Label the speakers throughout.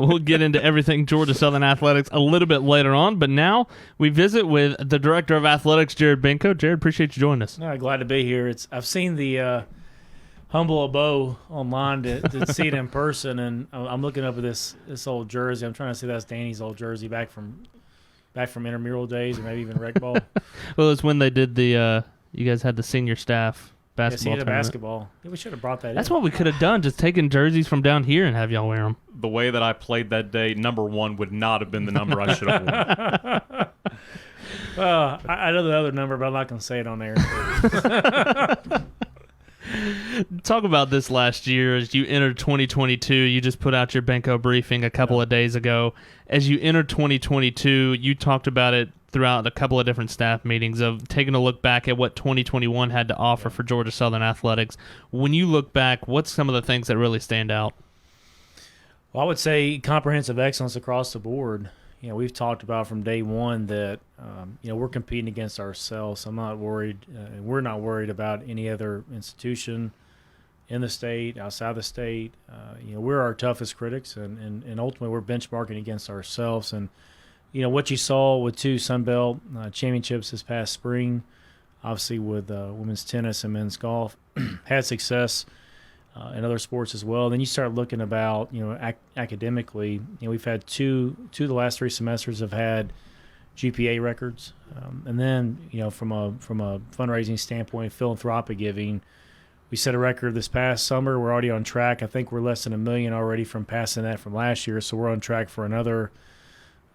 Speaker 1: We'll get into everything Georgia Southern Athletics a little bit later on, but now we visit with the Director of Athletics, Jared Benko. Jared, appreciate you joining us.
Speaker 2: No, glad to be here. I've seen the humble abode online to see it in person, and I'm looking up at this old jersey. I'm trying to see that's Danny's old jersey back from intramural days, or maybe even rec ball.
Speaker 1: Well, it's when they did the you guys had the senior staff basketball tournament.
Speaker 2: Basketball. Yeah, we should have brought that
Speaker 1: That's
Speaker 2: in.
Speaker 1: what we could have done, just taken jerseys from down here and have y'all wear them.
Speaker 3: The way that I played that day, number 1 would not have been the number I should have worn.
Speaker 2: I know the other number, but I'm not going to say it on air.
Speaker 1: Talk about this last year as you entered 2022. You just put out your Benko briefing a couple of days ago. As you entered 2022, you talked about it throughout a couple of different staff meetings of taking a look back at what 2021 had to offer for Georgia Southern Athletics. When you look back, what's some of the things that really stand out?
Speaker 2: Well, I would say comprehensive excellence across the board. We've talked about from day one that, we're competing against ourselves. I'm not worried. We're not worried about any other institution in the state, outside the state. We're our toughest critics, and ultimately we're benchmarking against ourselves. And, what you saw with 2 Sun Belt championships this past spring, obviously with women's tennis and men's golf, had success in other sports as well. Then you start looking about, academically, we've had two of the last 3 semesters have had GPA records. And then, from a fundraising standpoint, philanthropic giving, we set a record this past summer. We're already on track. I think we're less than $1 million already from passing that from last year. So we're on track for another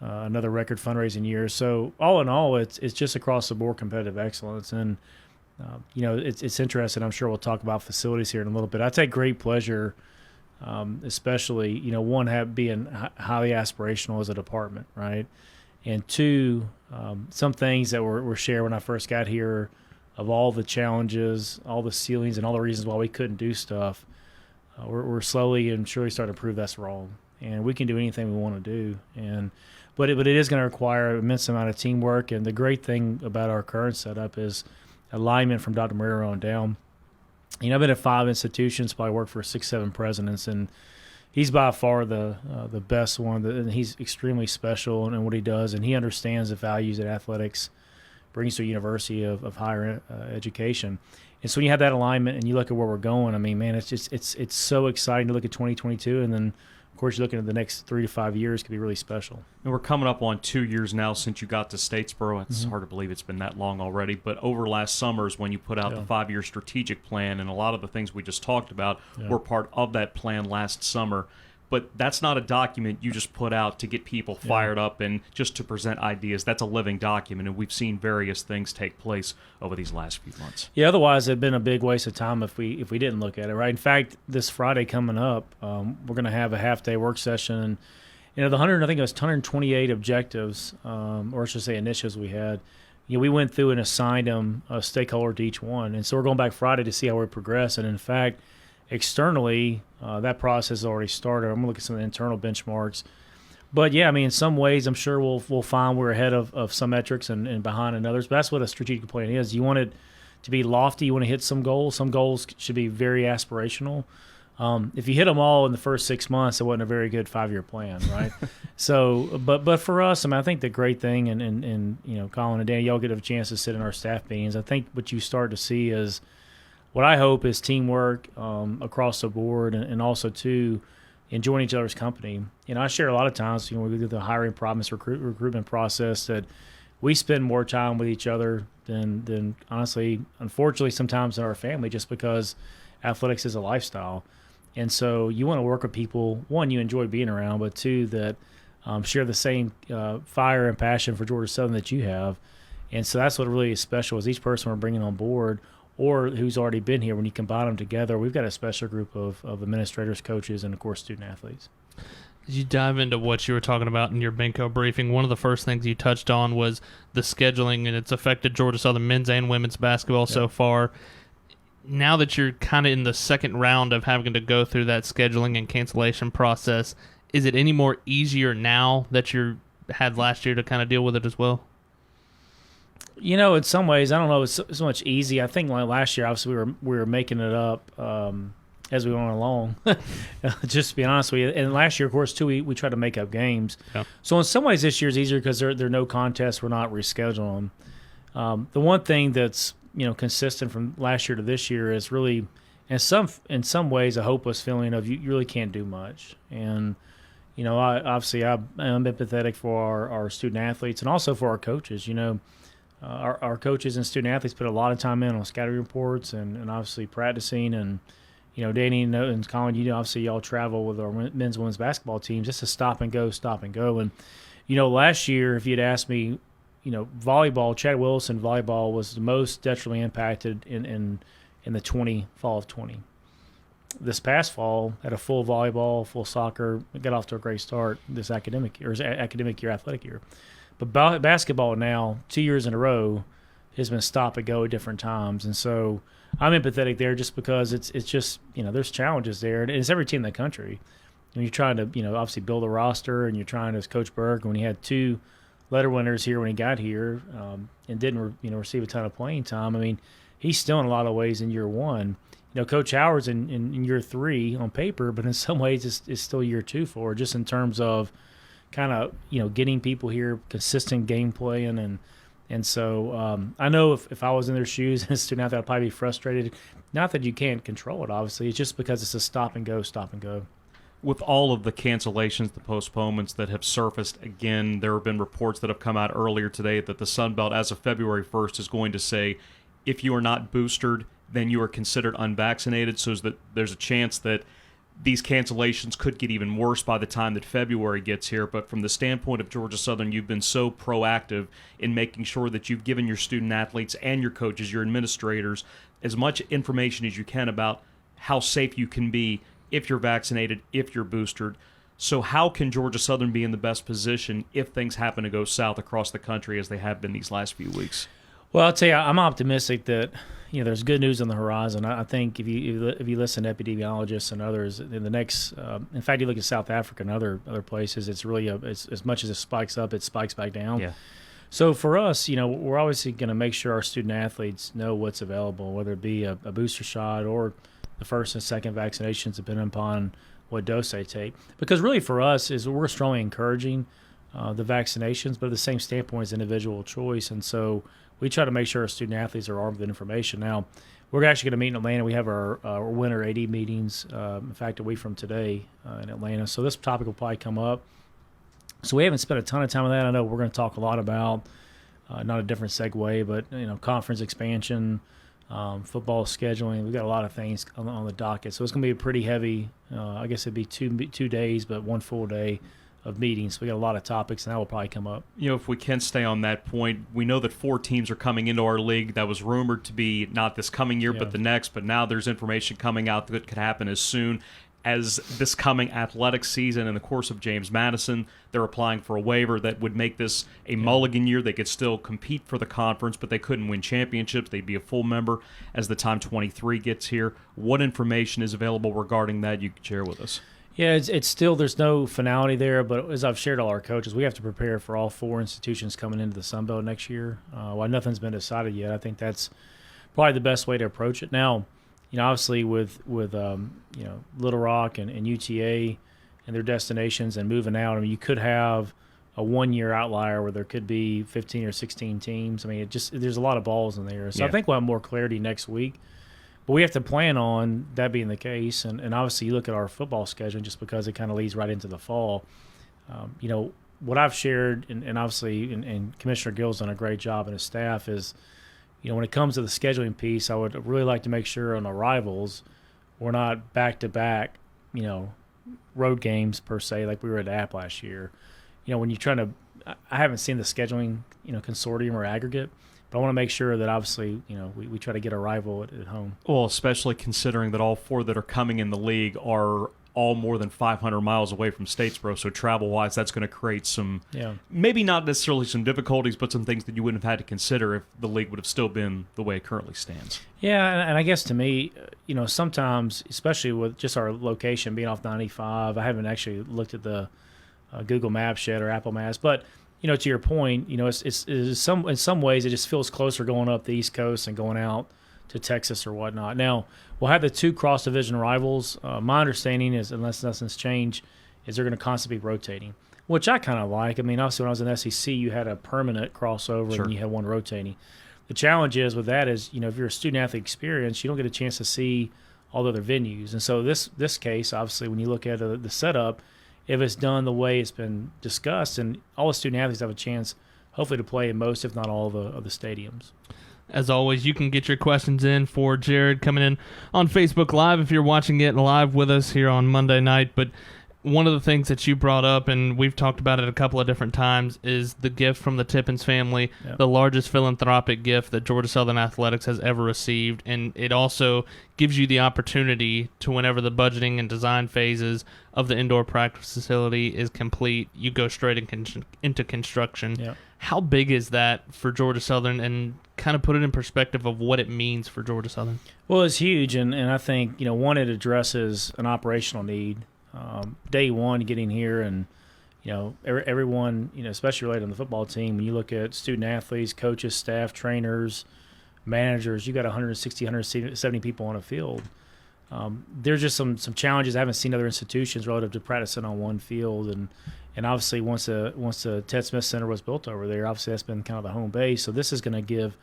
Speaker 2: record fundraising year. So all in all, it's just across the board competitive excellence. And, it's interesting. I'm sure we'll talk about facilities here in a little bit. I take great pleasure, especially, one, being highly aspirational as a department, right? And 2, some things that were shared when I first got here of all the challenges, all the ceilings, and all the reasons why we couldn't do stuff. We're slowly and surely starting to prove that's wrong. And we can do anything we want to do. But it is going to require an immense amount of teamwork. And the great thing about our current setup is alignment from Dr. Marrero on down. I've been at 5 institutions, probably worked for 6, 7 presidents, and he's by far the best one. And he's extremely special in what he does, and he understands the values that athletics brings to a university of higher education. And so when you have that alignment and you look at where we're going, I mean, man, it's so exciting to look at 2022, and then of course, you're looking at the next 3 to 5 years could be really special.
Speaker 3: And we're coming up on 2 years now since you got to Statesboro. It's hard to believe it's been that long already. But over last summer is when you put out the 5-year strategic plan, and a lot of the things we just talked about were part of that plan last summer. But that's not a document you just put out to get people fired up and just to present ideas. That's a living document, and we've seen various things take place over these last few months.
Speaker 2: Yeah, otherwise it'd been a big waste of time if we didn't look at it, right? In fact, this Friday coming up, we're going to have a half-day work session, and the 128 objectives, or I should say initiatives we had. We went through and assigned them a stakeholder to each one, and so we're going back Friday to see how we progress. And in fact, externally, that process has already started. I'm going to look at some of the internal benchmarks. But, yeah, I mean, in some ways, I'm sure we'll find we're ahead of some metrics and behind in others. But that's what a strategic plan is. You want it to be lofty. You want to hit some goals. Some goals should be very aspirational. If you hit them all in the first 6 months, it wasn't a very good 5-year plan, right? So, but for us, I mean, I think the great thing, and Colin and Danny, y'all get a chance to sit in our staff meetings. I think what you start to see is what I hope is teamwork across the board, and also, too, enjoying each other's company. I share a lot of times, we do the hiring process, recruitment process, that we spend more time with each other than honestly, unfortunately, sometimes in our family, just because athletics is a lifestyle. And so you want to work with people, one, you enjoy being around, but 2, that share the same fire and passion for Georgia Southern that you have. And so that's what really is special, is each person we're bringing on board or who's already been here, when you combine them together, we've got a special group of administrators, coaches, and, of course, student athletes.
Speaker 1: As you dive into what you were talking about in your Benko briefing, one of the first things you touched on was the scheduling, and it's affected Georgia Southern men's and women's basketball so far. Now that you're kind of in the second round of having to go through that scheduling and cancellation process, is it any more easier now that you had last year to kind of deal with it as well?
Speaker 2: In some ways, I don't know, it's so much easy. I think like last year, obviously, we were making it up as we went along. Just to be honest with you. And last year, of course, too, we tried to make up games. Yeah. So in some ways, this year's easier because there are no contests. We're not rescheduling them. The one thing that's consistent from last year to this year is really, in some ways, a hopeless feeling of you really can't do much. And I'm empathetic for our student athletes and also for our coaches. Our coaches and student athletes put a lot of time in on scouting reports and obviously practicing. And Danny and Colin, obviously y'all travel with our men's and women's basketball teams just to stop and go. And last year, if you'd asked me, volleyball, Chad Wilson volleyball was the most detrimentally impacted in the fall of 20. This past fall, had a full volleyball, full soccer, got off to a great start this academic year, athletic year. But basketball now, 2 years in a row, has been stop and go at different times. And so I'm empathetic there just because it's just, there's challenges there. And it's every team in the country. When you're trying to, obviously build a roster and you're trying to, as Coach Burke, when he had 2 letter winners here when he got here and didn't, receive a ton of playing time, I mean, he's still in a lot of ways in year 1. Coach Howard's in year 3 on paper, but in some ways it's still year 2 for just in terms of kind of, getting people here, consistent game playing. And so I know if I was in their shoes as a student athlete, I'd probably be frustrated. Not that you can't control it, obviously. It's just because it's a stop and go.
Speaker 3: With all of the cancellations, the postponements that have surfaced, again, there have been reports that have come out earlier today that the Sun Belt, as of February 1st, is going to say if you are not boosted, then you are considered unvaccinated, so that there's a chance that these cancellations could get even worse by the time that February gets here. But from the standpoint of Georgia Southern, you've been so proactive in making sure that you've given your student athletes and your coaches, your administrators, as much information as you can about how safe you can be if you're vaccinated, if you're boosted. So how can Georgia Southern be in the best position if things happen to go south across the country as they have been these last few weeks?
Speaker 2: Well, I'll tell you, I'm optimistic that there's good news on the horizon. I think if you listen to epidemiologists and others, in the next, in fact, you look at South Africa and other places, it's really it's as much as it spikes up, it spikes back down.
Speaker 3: Yeah.
Speaker 2: So for us, we're obviously going to make sure our student athletes know what's available, whether it be a booster shot or the first and second vaccinations, depending upon what dose they take. Because really for us is we're strongly encouraging the vaccinations, but at the same standpoint as individual choice. And so we try to make sure our student athletes are armed with information. Now, we're actually going to meet in Atlanta. We have our winter AD meetings, in fact, a week from today in Atlanta. So this topic will probably come up. So we haven't spent a ton of time on that. I know we're going to talk a lot about, not a different segue, but conference expansion, football scheduling. We've got a lot of things on the docket. So it's going to be a pretty heavy, I guess it'd be 2 days, but 1 full day of meetings. We got a lot of topics, and that will probably come up.
Speaker 3: If we can stay on that point, we know that 4 teams are coming into our league. That was rumored to be not this coming year, but the next. But now there's information coming out that could happen as soon as this coming athletic season. In the course of James Madison, they're applying for a waiver that would make this a mulligan year. They could still compete for the conference, but they couldn't win championships. They'd be a full member as the time 23 gets here. What information is available regarding that you could share with us?
Speaker 2: Yeah, it's still, there's no finality there, but as I've shared all our coaches, we have to prepare for all 4 institutions coming into the Sun Belt next year. While nothing's been decided yet, I think that's probably the best way to approach it. Now, obviously with Little Rock and UTA and their destinations and moving out, I mean, you could have a 1-year outlier where there could be 15 or 16 teams. I mean, there's a lot of balls in there. So I think we'll have more clarity next week. But we have to plan on that being the case. And obviously you look at our football schedule just because it kind of leads right into the fall. What I've shared, and obviously and Commissioner Gill's done a great job and his staff, is when it comes to the scheduling piece, I would really like to make sure on arrivals we're not back-to-back, road games per se like we were at App last year. When you're trying to – I haven't seen the scheduling, consortium or aggregate, but I want to make sure that obviously, we try to get a rival at home.
Speaker 3: Well, especially considering that all 4 that are coming in the league are all more than 500 miles away from Statesboro. So travel-wise, that's going to create some, maybe not necessarily some difficulties, but some things that you wouldn't have had to consider if the league would have still been the way it currently stands.
Speaker 2: Yeah, and I guess to me, sometimes, especially with just our location being off 95, I haven't actually looked at the Google Maps yet or Apple Maps, but to your point, it's in some ways it just feels closer going up the East Coast and going out to Texas or whatnot. Now, we'll have the 2 cross-division rivals. My understanding is, unless nothing's changed, is they're going to constantly be rotating, which I kind of like. I mean, obviously when I was in SEC, you had a permanent crossover and you had one rotating. The challenge is with that is, if you're a student-athlete experience, you don't get a chance to see all the other venues. And so this case, obviously, when you look at the setup, if it's done the way it's been discussed, and all the student-athletes have a chance, hopefully, to play in most, if not all, of the stadiums.
Speaker 1: As always, you can get your questions in for Jared coming in on Facebook Live if you're watching it live with us here on Monday night. But one of the things that you brought up, and we've talked about it a couple of different times, is the gift from the Tippins family, the largest philanthropic gift that Georgia Southern Athletics has ever received. And it also gives you the opportunity to, whenever the budgeting and design phases of the indoor practice facility is complete, you go straight into construction.
Speaker 2: Yeah.
Speaker 1: How big is that for Georgia Southern, and kind of put it in perspective of what it means for Georgia Southern?
Speaker 2: Well, it's huge, and I think, one, it addresses an operational need. Day one, getting here, and everyone, especially related on the football team, when you look at student athletes, coaches, staff, trainers, managers, you got 160, 170 people on a field. There's just some challenges I haven't seen other institutions relative to practicing on one field, and obviously once the Ted Smith Center was built over there, obviously that's been kind of the home base. So this is going to give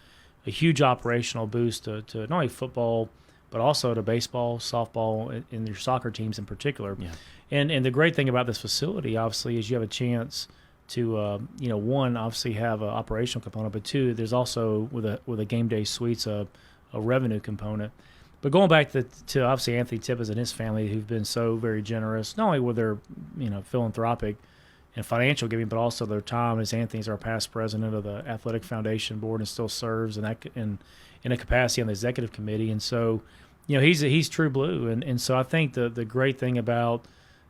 Speaker 2: a huge operational boost to not only football, but also to baseball, softball, and your soccer teams in particular. Yeah. And the great thing about this facility, obviously, is you have a chance to, one, obviously have an operational component, but two, there's also with a game day suites a revenue component. But going back to obviously Anthony Tippins and his family, who've been so very generous, not only with their philanthropic and financial giving, but also their time. As Anthony's our past president of the Athletic Foundation Board and still serves in a capacity on the executive committee, and so he's true blue, and so I think the great thing about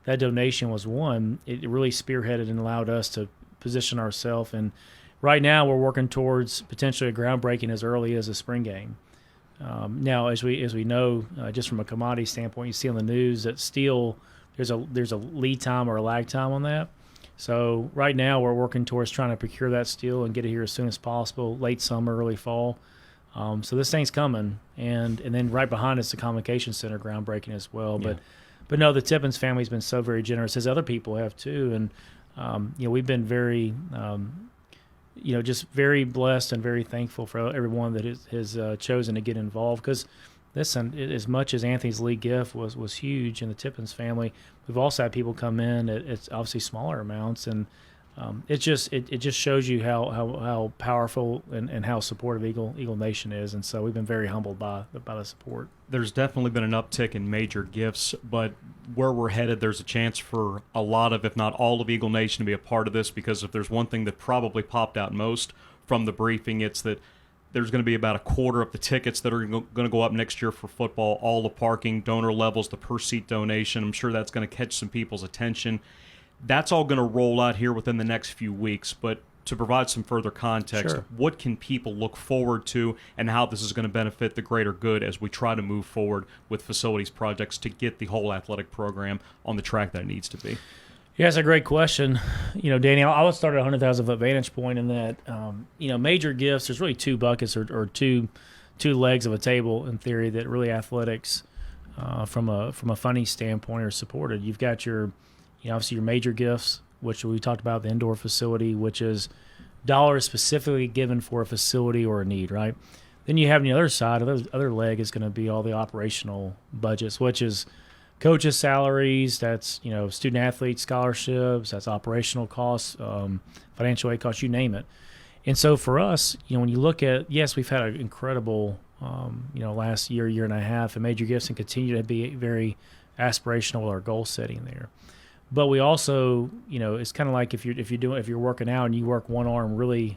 Speaker 2: that donation was, one, it really spearheaded and allowed us to position ourselves, and right now we're working towards potentially a groundbreaking as early as a spring game. Now, as we know, just from a commodity standpoint, you see on the news that steel, there's a lead time or a lag time on that. So right now we're working towards trying to procure that steel and get it here as soon as possible, late summer, early fall. So this thing's coming, and then right behind us, the Convocation Center groundbreaking as well. Yeah. But no, the Tippins family's been so very generous, as other people have too, and we've been very, just very blessed and very thankful for everyone that has chosen to get involved. Because listen, as much as Anthony's league gift was huge in the Tippins family, we've also had people come in at obviously smaller amounts, and it just shows you how powerful and how supportive Eagle Nation is, and so we've been very humbled by the support.
Speaker 3: There's definitely been an uptick in major gifts, but where we're headed, there's a chance for a lot of, if not all of Eagle Nation to be a part of this, because if there's one thing that probably popped out most from the briefing, it's that there's going to be about a quarter of the tickets that are going to go up next year for football, all the parking, donor levels, the per-seat donation. I'm sure that's going to catch some people's attention. That's all going to roll out here within the next few weeks, but to provide some further context,
Speaker 2: sure,
Speaker 3: what can people look forward to and how this is going to benefit the greater good as we try to move forward with facilities projects to get the whole athletic program on the track that it needs to be?
Speaker 2: Yeah, that's a great question. Danny, I would start at 100,000-foot vantage point in that, major gifts, there's really two buckets or two legs of a table in theory that really athletics from a funding standpoint are supported. You've got your, obviously your major gifts, which we talked about, the indoor facility, which is dollars specifically given for a facility or a need, right? Then you have on the other side, the other leg is going to be all the operational budgets, which is coaches' salaries, that's, student athlete scholarships, that's operational costs, financial aid costs, you name it. And so for us, when you look at, yes, we've had an incredible, last year and a half, and major gifts, and continue to be very aspirational with our goal setting there. But we also, it's kind of like if you're working out and you work one arm really,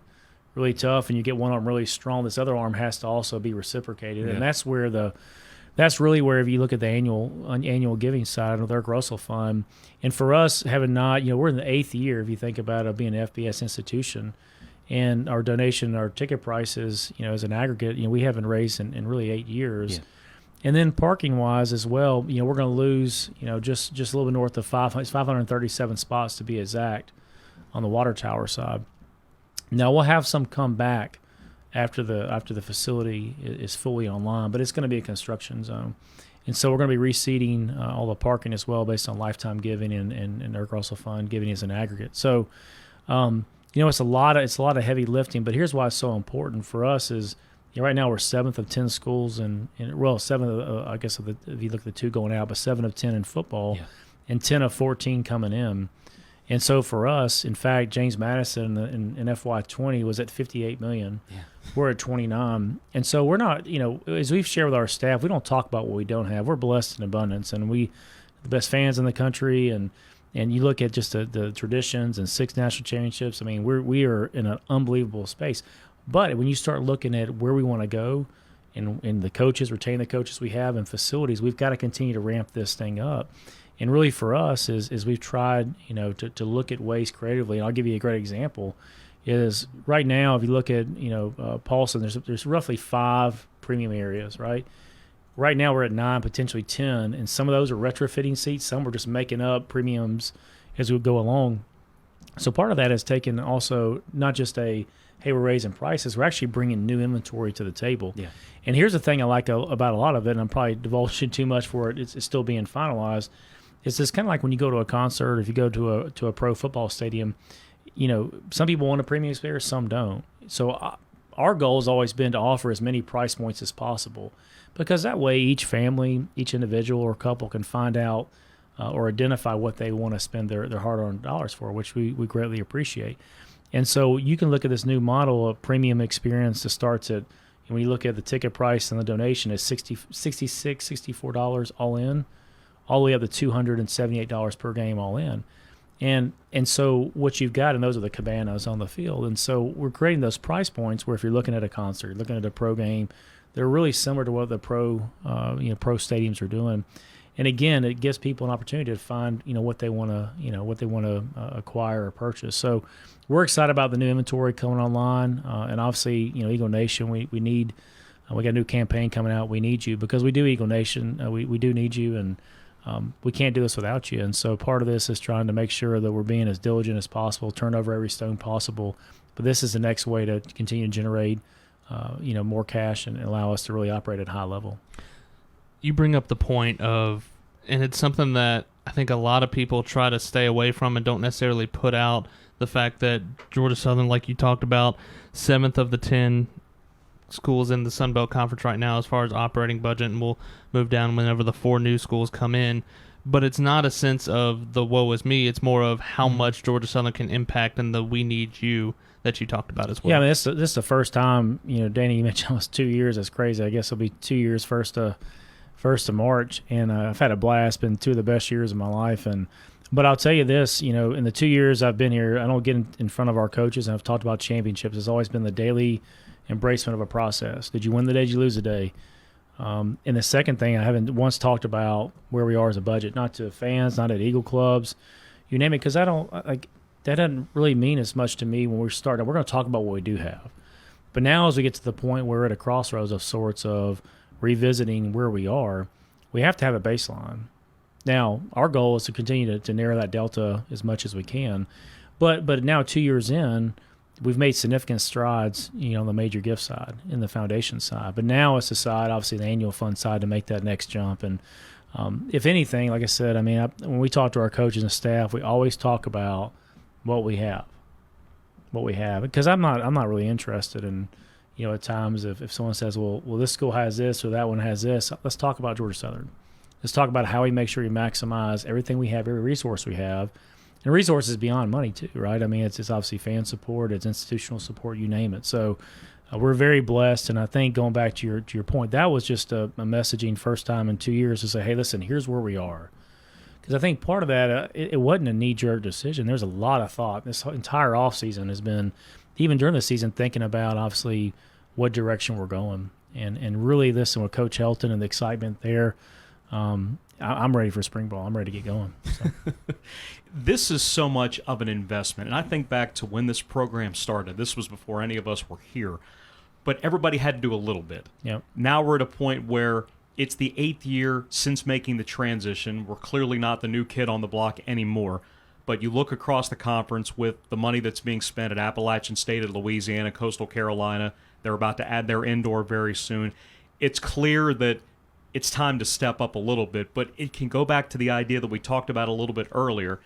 Speaker 2: really tough and you get one arm really strong, this other arm has to also be reciprocated, and that's really where if you look at the annual giving side of their Grossel Fund, and for us having not, we're in the 8th year if you think about it being an FBS institution, and our donation, our ticket prices, as an aggregate, we haven't raised in really 8 years. Yeah. And then parking-wise as well, we're going to lose, just a little bit north of 537 spots to be exact on the water tower side. Now, we'll have some come back after the facility is fully online, but it's going to be a construction zone. And so we're going to be reseeding all the parking as well based on lifetime giving and Eric Russell Fund giving as an aggregate. So, it's a lot of heavy lifting, but here's why it's so important for us is, right now we're 7th of 10 schools and 7th, I guess, if you look at the 2 going out, but 7 of 10 in football and 10 of 14 coming in. And so for us, in fact, James Madison in FY20 was at $58 million. Yeah. We're at 29. And so we're not, as we've shared with our staff, we don't talk about what we don't have. We're blessed in abundance, and the best fans in the country. And you look at just the traditions and 6 national championships. I mean, we are in an unbelievable space. But when you start looking at where we want to go and the coaches, retain the coaches we have and facilities, we've got to continue to ramp this thing up. And really for us is we've tried, to look at ways creatively. And I'll give you a great example is right now, if you look at, Paulson, there's roughly 5 premium areas, right? Right now we're at 9, potentially 10, and some of those are retrofitting seats. Some we're just making up premiums as we go along. So part of that is taking also not just hey, we're raising prices. We're actually bringing new inventory to the table. Yeah. And here's the thing I like about a lot of it, and I'm probably divulging too much for it. It's still being finalized. It's just kind of like when you go to a concert, if you go to a pro football stadium, some people want a premium experience, some don't. So our goal has always been to offer as many price points as possible, because that way each family, each individual or couple can find out or identify what they want to spend their hard-earned dollars for, which we greatly appreciate. And so you can look at this new model of premium experience that starts at, when you look at the ticket price and the donation, is $66, $64 all in, all the way up to $278 per game all in. And so what you've got, and those are the cabanas on the field. And so we're creating those price points where if you're looking at a concert, looking at a pro game, they're really similar to what the pro stadiums are doing. And again, it gives people an opportunity to find, what they want to, acquire or purchase. So we're excited about the new inventory coming online. And obviously, Eagle Nation, we need, we got a new campaign coming out. We need you, because we do, Eagle Nation. We do need you, and we can't do this without you. And so part of this is trying to make sure that we're being as diligent as possible, turn over every stone possible. But this is the next way to continue to generate, more cash and allow us to really operate at a high level.
Speaker 1: You bring up the point of, and it's something that I think a lot of people try to stay away from and don't necessarily put out, the fact that Georgia Southern, like you talked about, 7th of the 10 schools in the Sun Belt Conference right now as far as operating budget, and we'll move down whenever the 4 new schools come in. But it's not a sense of the woe is me. It's more of how much Georgia Southern can impact and the we need you that you talked about as well.
Speaker 2: Yeah, I mean, this is the first time, Danny, you mentioned almost 2 years. That's crazy. I guess it'll be 2 years, first of March, and I've had a blast. Been 2 of the best years of my life. But I'll tell you this, in the 2 years I've been here, I don't get in front of our coaches, and I've talked about championships. It's always been the daily embracement of a process. Did you win the day? Did you lose the day? And the second thing, I haven't once talked about where we are as a budget, not to fans, not at Eagle clubs, you name it, because that doesn't really mean as much to me when we're starting. We're going to talk about what we do have. But now as we get to the point where we're at a crossroads of sorts of revisiting where we are, we have to have a baseline. Now, our goal is to continue to narrow that delta as much as we can. But now 2 years in, we've made significant strides, on the major gift side, in the foundation side. But now it's the side, obviously the annual fund side, to make that next jump. And if anything, like I said, when we talk to our coaches and staff, we always talk about what we have. Because I'm not really interested in, at times if someone says, well, this school has this or that one has this, let's talk about Georgia Southern. Let's talk about how we make sure we maximize everything we have, every resource we have. And resources beyond money too, right? It's obviously fan support, it's institutional support, you name it. So we're very blessed, and I think going back to your point, that was just a messaging first time in 2 years to say, hey, listen, here's where we are. Because I think part of that, it wasn't a knee-jerk decision. There's a lot of thought. This entire offseason has been, even during the season, thinking about, obviously, what direction we're going. And really, listen, with Coach Helton and the excitement there, I'm ready for spring ball. I'm ready to get going. So.
Speaker 3: This is so much of an investment. And I think back to when this program started. This was before any of us were here. But everybody had to do a little bit.
Speaker 2: Yep.
Speaker 3: Now we're at a point where it's the 8th year since making the transition. We're clearly not the new kid on the block anymore. But you look across the conference with the money that's being spent at Appalachian State, at Louisiana, Coastal Carolina. They're about to add their indoor very soon. It's clear that it's time to step up a little bit, but it can go back to the idea that we talked about a little bit earlier.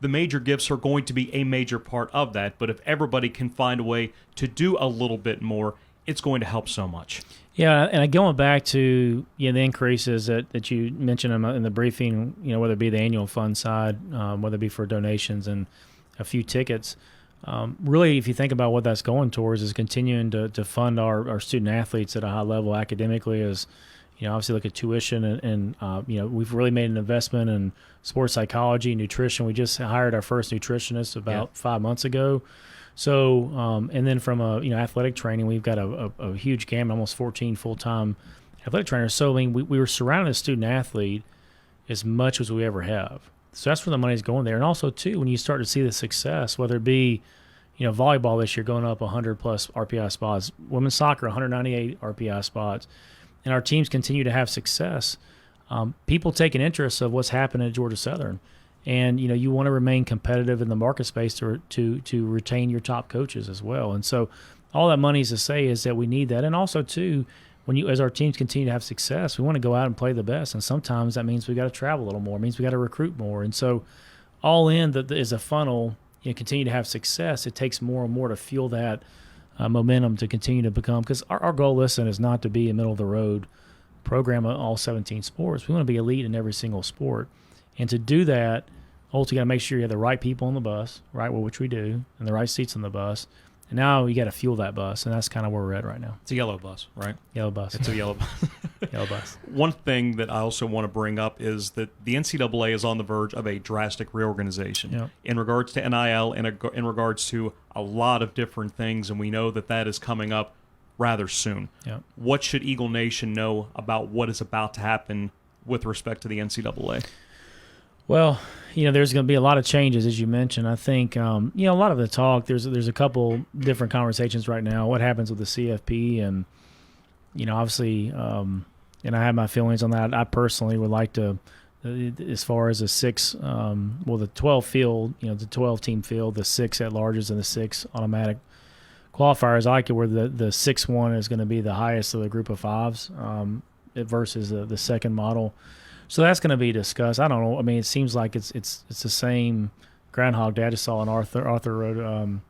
Speaker 3: The major gifts are going to be a major part of that, but if everybody can find a way to do a little bit more, it's going to help so much.
Speaker 2: Yeah, and going back to the increases that you mentioned in the briefing, whether it be the annual fund side, whether it be for donations and a few tickets, really, if you think about what that's going towards, is continuing to fund our student athletes at a high level academically. As obviously look at tuition and we've really made an investment in sports psychology, nutrition. We just hired our first nutritionist about 5 months ago. So, and then from athletic training, we've got a huge gamut, almost 14 full-time athletic trainers. So, I mean, we were surrounding the student athlete as much as we ever have. So that's where the money's going there. And also, too, when you start to see the success, whether it be, volleyball this year going up 100-plus RPI spots, women's soccer 198 RPI spots, and our teams continue to have success, people take an interest of what's happening at Georgia Southern. And, you want to remain competitive in the market space to retain your top coaches as well. And so all that money is to say is that we need that. And also, too, as our teams continue to have success, we want to go out and play the best. And sometimes that means we got to travel a little more. It means we got to recruit more. And so all in that is a funnel, continue to have success. It takes more and more to fuel that momentum to continue to become. Because our goal, listen, is not to be a middle-of-the-road program of all 17 sports. We want to be elite in every single sport. And to do that, ultimately, you got to make sure you have the right people on the bus, right, which we do, and the right seats on the bus. And now you got to fuel that bus, and that's kind of where we're at right now.
Speaker 3: It's a yellow bus, right?
Speaker 2: Yellow bus.
Speaker 3: It's a yellow bus.
Speaker 2: Yellow bus.
Speaker 3: One thing that I also want to bring up is that the NCAA is on the verge of a drastic reorganization in regards to NIL and in regards to a lot of different things, and we know that is coming up rather soon.
Speaker 2: Yep.
Speaker 3: What should Eagle Nation know about what is about to happen with respect to the NCAA?
Speaker 2: Well, there's going to be a lot of changes, as you mentioned. I think, a lot of the talk, there's a couple different conversations right now. What happens with the CFP? And, obviously, and I have my feelings on that. I personally would like to, as far as the 12 field, the 12-team field, the 6 at-larges and the 6 automatic qualifiers, I like it where the 6-1 is going to be the highest of the group of 5s versus the second model. So that's going to be discussed. I don't know. I mean, it seems like it's the same Groundhog Day. I just saw an Arthur wrote,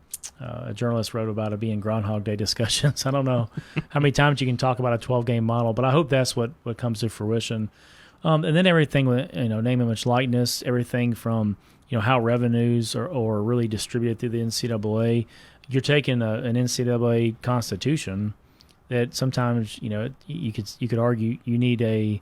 Speaker 2: a journalist wrote about it being Groundhog Day discussions. I don't know how many times you can talk about a 12-game model, but I hope that's what comes to fruition. And then everything with name, image, likeness, everything from how revenues are really distributed through the NCAA. You're taking an NCAA constitution that sometimes you could argue you need a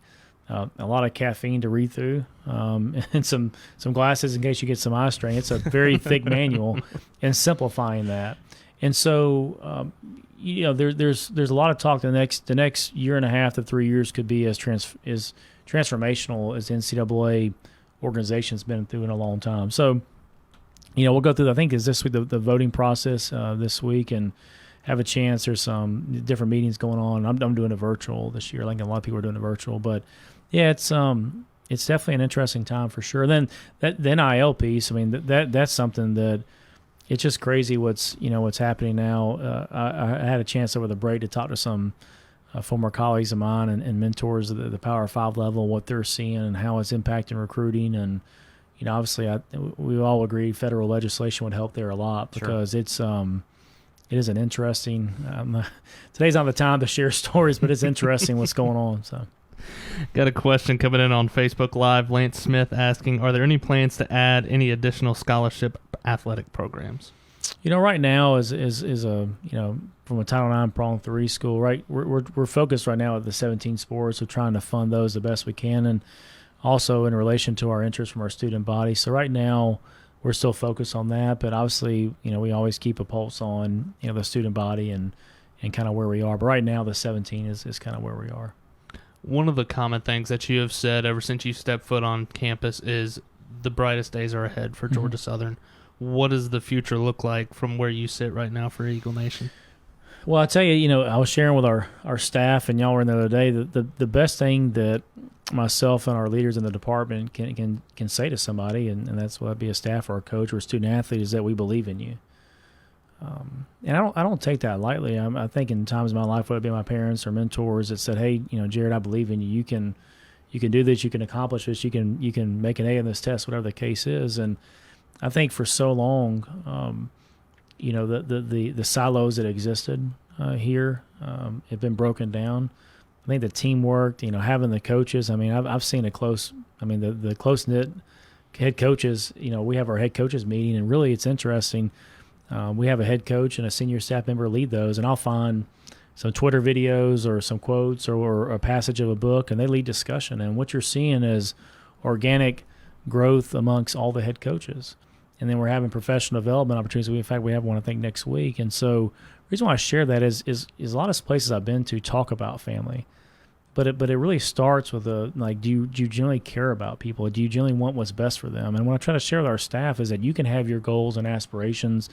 Speaker 2: lot of caffeine to read through, and some glasses in case you get some eye strain. It's a very thick manual, and simplifying that. And so, there's a lot of talk. The next year and a half to 3 years could be as transformational as the NCAA organization's been through in a long time. So, we'll go through. I think is this week the voting process this week, and have a chance. There's some different meetings going on. I'm doing it virtual this year. I think a lot of people are doing it virtual, but yeah, it's definitely an interesting time for sure. Then the NIL piece. I mean, that's something that it's just crazy what's happening now. I had a chance over the break to talk to some former colleagues of mine and mentors at the Power 5 level, what they're seeing and how it's impacting recruiting. And obviously, we all agree federal legislation would help there a lot because it is an interesting. Today's not the time to share stories, but it's interesting what's going on. So.
Speaker 1: Got a question coming in on Facebook Live. Lance Smith asking, are there any plans to add any additional scholarship athletic programs?
Speaker 2: Right now is a from a Title IX Prong 3 school, right? We're focused right now at the 17 sports, so trying to fund those the best we can, and also in relation to our interest from our student body. So right now we're still focused on that, but obviously we always keep a pulse on the student body and kind of where we are. But right now the 17 is kind of where we are.
Speaker 1: One of the common things that you have said ever since you stepped foot on campus is the brightest days are ahead for Georgia Southern. What does the future look like from where you sit right now for Eagle Nation?
Speaker 2: Well, I tell you, I was sharing with our staff, and y'all were in the other day, the best thing that myself and our leaders in the department can say to somebody, and that's whether it be a staff or a coach or a student athlete, is that we believe in you. And I don't take that lightly. I think in times in my life, whether it be my parents or mentors that said, "Hey, Jared, I believe in you. You can do this. You can accomplish this. You can make an A in this test, whatever the case is." And I think for so long, the silos that existed here have been broken down. I think the teamwork, having the coaches. I mean, I've seen the close knit head coaches. We have our head coaches meeting, and really, it's interesting. We have a head coach and a senior staff member lead those, and I'll find some Twitter videos or some quotes or a passage of a book, and they lead discussion. And what you're seeing is organic growth amongst all the head coaches. And then we're having professional development opportunities. In fact, we have one, I think, next week. And so the reason why I share that is a lot of places I've been to talk about family. But it really starts with do you genuinely care about people? Do you genuinely want what's best for them? And what I try to share with our staff is that you can have your goals and aspirations,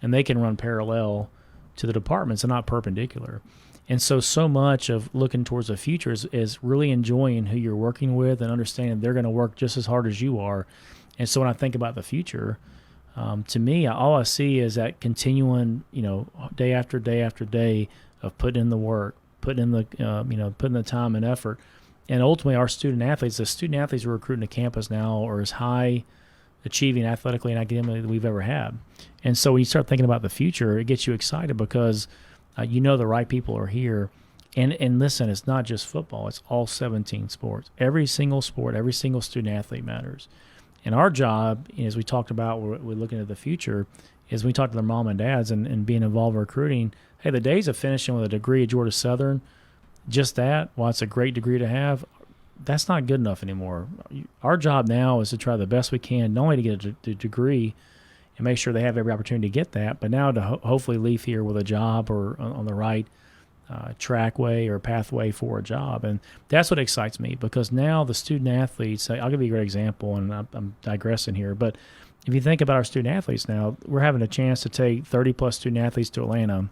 Speaker 2: and they can run parallel to the departments and not perpendicular. And so much of looking towards the future is really enjoying who you're working with and understanding they're going to work just as hard as you are. And so when I think about the future, to me, all I see is that continuing, day after day after day of putting in the work, putting in the time and effort. And ultimately, the student athletes we're recruiting to campus now are as high achieving athletically and academically that we've ever had. And so when you start thinking about the future, it gets you excited because the right people are here. And listen, it's not just football. It's all 17 sports. Every single sport, every single student athlete matters. And our job, as we talked about, we're looking at the future, is we talk to their mom and dads and being involved in recruiting. Hey, the days of finishing with a degree at Georgia Southern, just that, while it's a great degree to have, that's not good enough anymore. Our job now is to try the best we can, not only to get a degree and make sure they have every opportunity to get that, but now to hopefully leave here with a job or on the right trackway or pathway for a job. And that's what excites me, because now the student athletes, I'll give you a great example, and I'm digressing here, but if you think about our student athletes now, we're having a chance to take 30-plus student athletes to Atlanta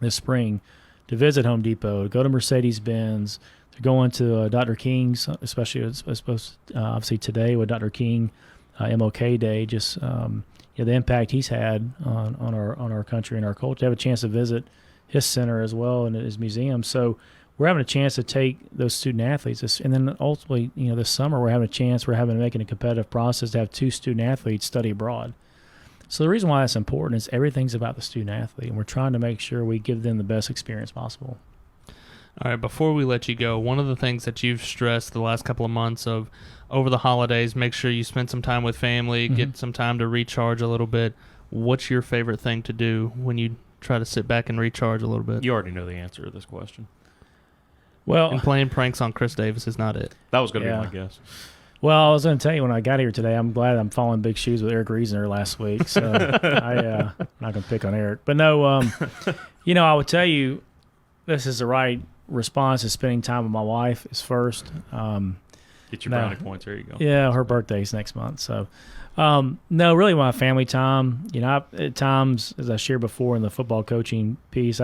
Speaker 2: this spring to visit Home Depot, to go to Mercedes-Benz, to go into Dr. King's, especially obviously today with Dr. King, MLK Day, just the impact he's had on our country and our culture. To have a chance to visit his center as well and his museum. So we're having a chance to take those student athletes, and then ultimately, this summer we're making a competitive process to have 2 student athletes study abroad. So the reason why that's important is everything's about the student athlete, and we're trying to make sure we give them the best experience possible.
Speaker 1: All right, before we let you go, one of the things that you've stressed the last couple of months of over the holidays, make sure you spend some time with family, get some time to recharge a little bit. What's your favorite thing to do when you try to sit back and recharge a little bit?
Speaker 3: You already know the answer to this question.
Speaker 2: Well,
Speaker 1: and playing pranks on Chris Davis is not it.
Speaker 3: That was going to be my guess.
Speaker 2: Well, I was going to tell you when I got here today, I'm glad I'm following big shoes with Eric Reasoner last week. So I'm not going to pick on Eric. But no, I would tell you this is the right response is spending time with my wife is first.
Speaker 3: Get your brownie points. There you go.
Speaker 2: Yeah, her birthday's next month. So, no, really my family time. At times, as I shared before in the football coaching piece,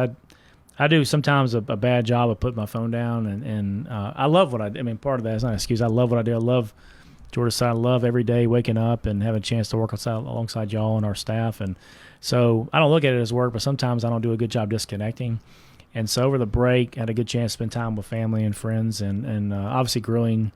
Speaker 2: I do sometimes a bad job of putting my phone down, and I love what I do. I mean, part of that is not an excuse. I love what I do. I love Georgia Side. I love every day waking up and having a chance to work alongside y'all and our staff. And so I don't look at it as work, but sometimes I don't do a good job disconnecting. And so over the break, I had a good chance to spend time with family and friends, and obviously grilling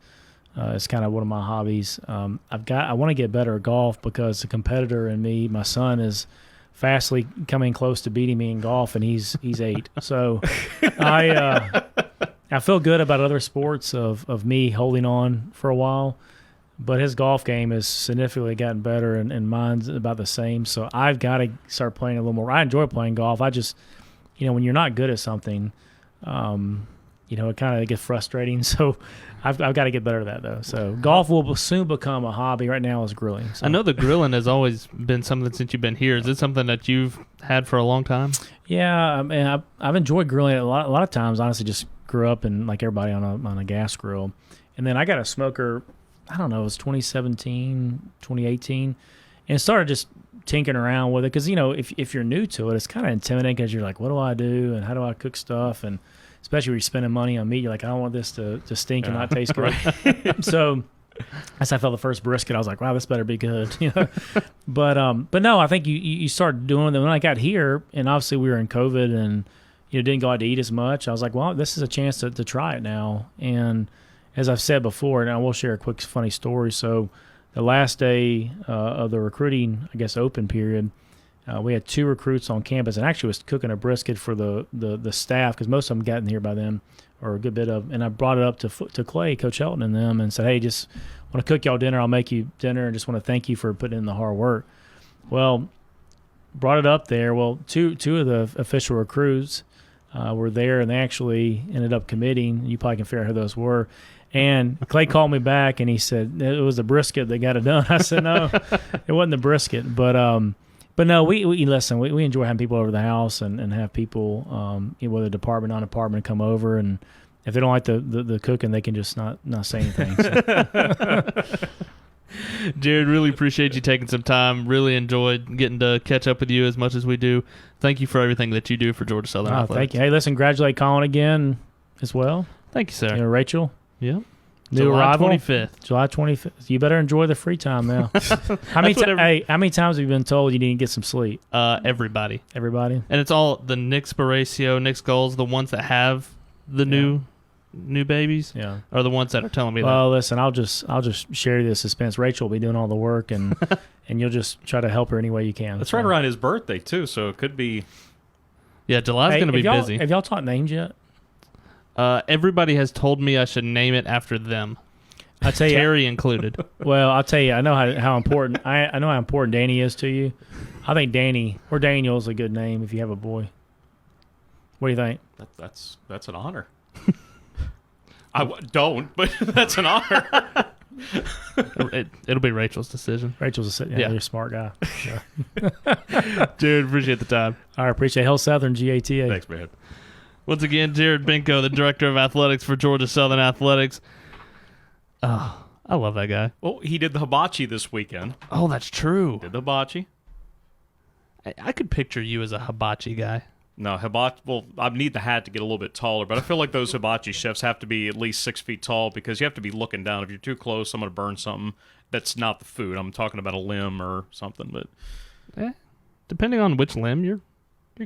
Speaker 2: is kind of one of my hobbies. I want to get better at golf because the competitor in me, my son, is fastly coming close to beating me in golf, and he's 8. So I feel good about other sports of me holding on for a while, but his golf game has significantly gotten better, and mine's about the same. So I've got to start playing a little more. I enjoy playing golf. I just, when you're not good at something, it kind of gets frustrating. So I've got to get better at that, though. So golf will soon become a hobby. Right now is grilling. So.
Speaker 1: I know the grilling has always been something since you've been here. Is it something that you've had for a long time? Yeah,
Speaker 2: I mean, I've enjoyed grilling a lot of times. Honestly, just grew up and like everybody on a gas grill, and then I got a smoker. I don't know, it was 2017, 2018, and started just tinkering around with it because if you're new to it, it's kind of intimidating because you're like, what do I do and how do I cook stuff? And especially when you're spending money on meat. You're like, I don't want this to stink and not taste good. So as I felt the first brisket, I was like, wow, this better be good. But no, I think you start doing them. When I got here, and obviously we were in COVID and didn't go out to eat as much, I was like, well, this is a chance to try it now. And as I've said before, and I will share a quick funny story. So the last day of the recruiting, I guess, open period, we had 2 recruits on campus, and actually was cooking a brisket for the staff, because most of them gotten here by then, or a good bit of. And I brought it up to Clay, Coach Helton, and them, and said, hey, just want to cook y'all dinner. I'll make you dinner, and just want to thank you for putting in the hard work. Well, brought it up there. Well, two of the official recruits were there, and they actually ended up committing. You probably can figure out who those were. And Clay called me back, and he said it was the brisket that got it done. I said, no, it wasn't the brisket. But no, we listen. We enjoy having people over the house and have people, whether department, non-department, come over. And if they don't like the cooking, they can just not say anything. So.
Speaker 1: Jared, really appreciate you taking some time. Really enjoyed getting to catch up with you as much as we do. Thank you for everything that you do for Georgia Southern Athletics.
Speaker 2: Thank you. Hey, listen, congratulate Colin again as well.
Speaker 1: Thank you, sir.
Speaker 2: Rachel.
Speaker 1: Yep.
Speaker 2: New
Speaker 1: July
Speaker 2: arrival.
Speaker 1: 25th.
Speaker 2: July 25th. You better enjoy the free time now. How many times have you been told you need to get some sleep?
Speaker 1: Everybody.
Speaker 2: Everybody?
Speaker 1: And it's all the Nick's Baracio, Nick's goals, the ones that have the new babies, are the ones that are telling me that.
Speaker 2: Well, listen, I'll just share the suspense. Rachel will be doing all the work, and and you'll just try to help her any way you can.
Speaker 3: That's right around his birthday too, so it could be.
Speaker 1: Yeah, July's going to be busy.
Speaker 2: Have y'all taught names yet?
Speaker 1: Everybody has told me I should name it after them.
Speaker 2: I tell you,
Speaker 1: Terry included.
Speaker 2: Well, I'll tell you, I know how important I know how important Danny is to you. I think Danny or Daniel is a good name if you have a boy. What do you think?
Speaker 3: That's an honor. Don't, but that's an honor.
Speaker 1: It'll be Rachel's decision.
Speaker 2: Rachel's you're a smart guy.
Speaker 1: Jared, appreciate the time.
Speaker 2: I appreciate Hill Southern GATA.
Speaker 3: Thanks, man.
Speaker 1: Once again, Jared Benko, the Director of Athletics for Georgia Southern Athletics. Oh, I love that guy.
Speaker 3: Well, he did the hibachi this weekend.
Speaker 1: Oh, that's true.
Speaker 3: Did the hibachi.
Speaker 1: I could picture you as a hibachi guy.
Speaker 3: No, hibachi. Well, I need the hat to get a little bit taller, but I feel like those hibachi chefs have to be at least 6 feet tall because you have to be looking down. If you're too close, I'm going to burn something that's not the food. I'm talking about a limb or something. But
Speaker 1: depending on which limb, you're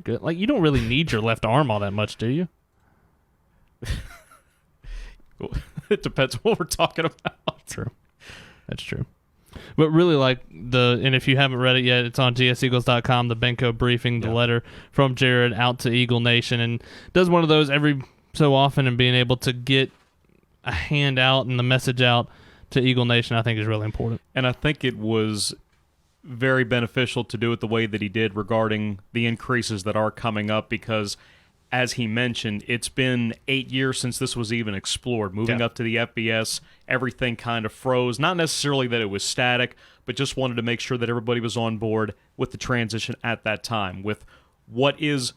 Speaker 1: good. Like, you don't really need your left arm all that much, do you?
Speaker 3: It depends what we're talking about.
Speaker 1: True. That's true. But really, and if you haven't read it yet, it's on gseagles.com, the Benko briefing, the letter from Jared out to Eagle Nation, and does one of those every so often, and being able to get a hand out and the message out to Eagle Nation, I think, is really important.
Speaker 3: And I think it was very beneficial to do it the way that he did regarding the increases that are coming up because, as he mentioned, it's been 8 years since this was even explored. Moving up to the FBS, everything kind of froze. Not necessarily that it was static, but just wanted to make sure that everybody was on board with the transition at that time, with what is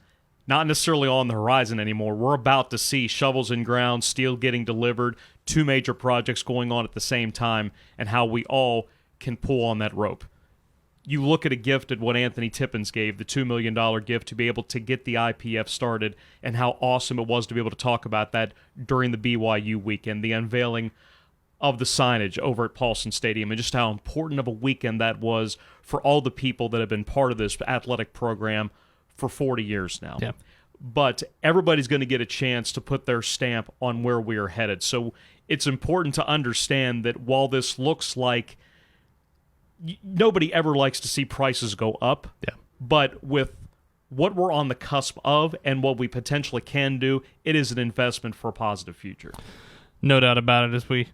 Speaker 3: not necessarily on the horizon anymore. We're about to see shovels in ground, steel getting delivered, 2 major projects going on at the same time, and how we all can pull on that rope. You look at a gift at what Anthony Tippins gave, the $2 million gift to be able to get the IPF started, and how awesome it was to be able to talk about that during the BYU weekend, the unveiling of the signage over at Paulson Stadium, and just how important of a weekend that was for all the people that have been part of this athletic program for 40 years now.
Speaker 1: Yeah.
Speaker 3: But everybody's going to get a chance to put their stamp on where we are headed. So it's important to understand that while this looks like nobody ever likes to see prices go up, but with what we're on the cusp of and what we potentially can do, it is an investment for a positive future.
Speaker 1: No doubt about it. As we